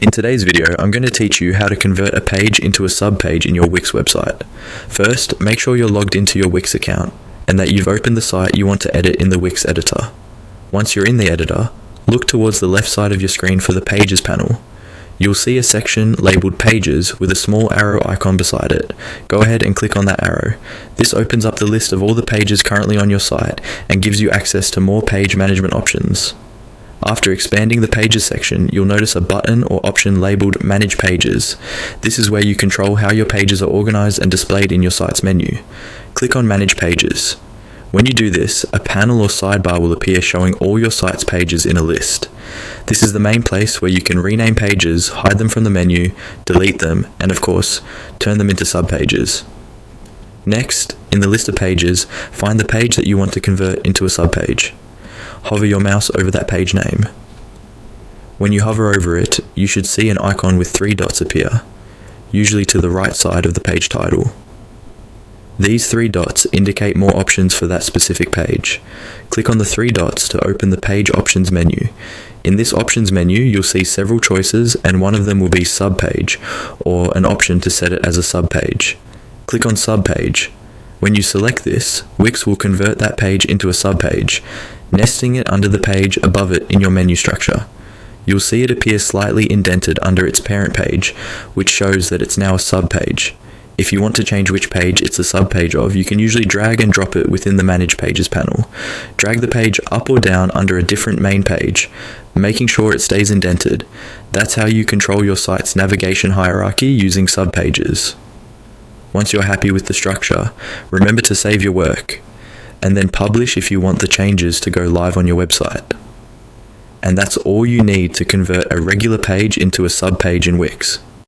In today's video, I'm going to teach you how to convert a page into a subpage in your Wix website. First, make sure you're logged into your Wix account and that you've opened the site you want to edit in the Wix editor. Once you're in the editor, look towards the left side of your screen for the Pages panel. You'll see a section labeled Pages with a small arrow icon beside it. Go ahead and click on that arrow. This opens up the list of all the pages currently on your site and gives you access to more page management options. After expanding the Pages section, you'll notice a button or option labeled Manage Pages. This is where you control how your pages are organized and displayed in your site's menu. Click on Manage Pages. When you do this, a panel or sidebar will appear showing all your site's pages in a list. This is the main place where you can rename pages, hide them from the menu, delete them, and of course, turn them into subpages. Next, in the list of pages, find the page that you want to convert into a subpage. Hover your mouse over that page name. When you hover over it, you should see an icon with 3 dots appear, usually to the right side of the page title. These 3 dots indicate more options for that specific page. Click on the 3 dots to open the Page Options menu. In this Options menu, you'll see several choices, and one of them will be Subpage, or an option to set it as a subpage. Click on Subpage. When you select this, Wix will convert that page into a subpage, nesting it under the page above it in your menu structure. You'll see it appear slightly indented under its parent page, which shows that it's now a subpage. If you want to change which page it's a subpage of, you can usually drag and drop it within the Manage Pages panel. Drag the page up or down under a different main page, making sure it stays indented. That's how you control your site's navigation hierarchy using subpages. Once you're happy with the structure, remember to save your work, and then publish if you want the changes to go live on your website. And that's all you need to convert a regular page into a subpage in Wix.